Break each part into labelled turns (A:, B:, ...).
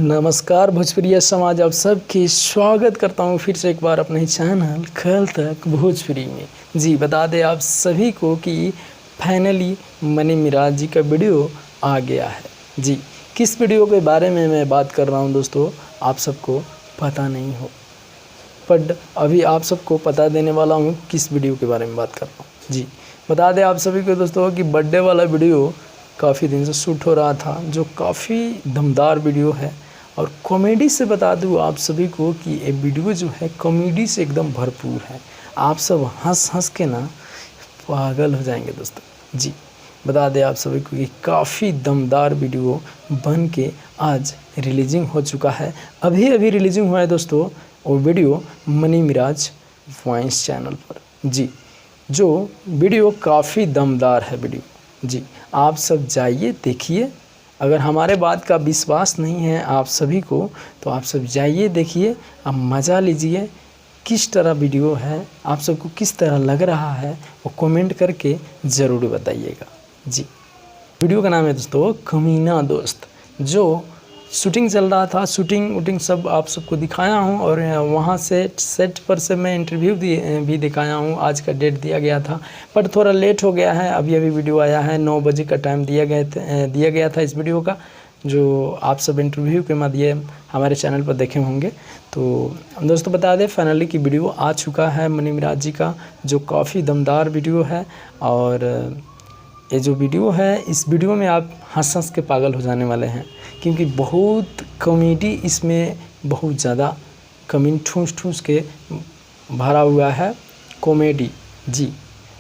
A: नमस्कार भोजपुरिया समाज, आप सबकी स्वागत करता हूं फिर से एक बार अपने चैनल कल तक भोजपुरी में। जी बता दें आप सभी को कि फाइनली मनी मिराज जी का वीडियो आ गया है। जी किस वीडियो के बारे में मैं बात कर रहा हूं दोस्तों, आप सबको पता नहीं हो, बट अभी आप सबको पता देने वाला हूं किस वीडियो के बारे में बात कर रहा हूँ। जी बता दें आप सभी को दोस्तों कि बर्थडे वाला वीडियो काफ़ी दिन से शूट हो रहा था, जो काफ़ी दमदार वीडियो है। और कॉमेडी से बता दूँ आप सभी को कि ये वीडियो जो है कॉमेडी से एकदम भरपूर है। आप सब हंस हंस के ना पागल हो जाएंगे दोस्तों। जी बता दें आप सभी को कि काफ़ी दमदार वीडियो बन के आज रिलीजिंग हो चुका है। अभी अभी रिलीजिंग हुआ है दोस्तों वो video money mirage voice channel पर। जी जो वीडियो काफ़ी दमदार है वीडियो। जी आप सब जाइए देखिए। अगर हमारे बात का विश्वास नहीं है आप सभी को, तो आप सब जाइए देखिए, आप मज़ा लीजिए। किस तरह वीडियो है, आप सबको किस तरह लग रहा है, वो कमेंट करके ज़रूर बताइएगा। जी वीडियो का नाम है दोस्तों कमीना दोस्त। जो शूटिंग चल रहा था, शूटिंग वूटिंग सब आप सबको दिखाया हूँ, और वहाँ से सेट पर से मैं इंटरव्यू भी दिखाया हूँ। आज का डेट दिया गया था पर थोड़ा लेट हो गया है। अभी वीडियो आया है, 9 बजे का टाइम दिया गया था इस वीडियो का, जो आप सब इंटरव्यू के माध्यम हमारे चैनल पर देखे होंगे। तो दोस्तों बता दें फाइनली कि वीडियो आ चुका है मनी मिराज जी का, जो काफ़ी दमदार वीडियो है। और ये जो वीडियो है, इस वीडियो में आप हंस हंस के पागल हो जाने वाले हैं, क्योंकि बहुत कॉमेडी इसमें, बहुत ज़्यादा कमीन ठूस ठूस के भरा हुआ है कॉमेडी। जी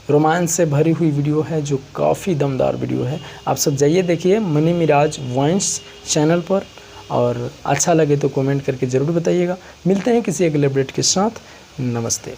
A: रोमांस से भरी हुई वीडियो है, जो काफ़ी दमदार वीडियो है। आप सब जाइए देखिए मनी मिराज वॉइस चैनल पर, और अच्छा लगे तो कमेंट करके ज़रूर बताइएगा। मिलते हैं किसी अगले अपडेट के साथ। नमस्ते।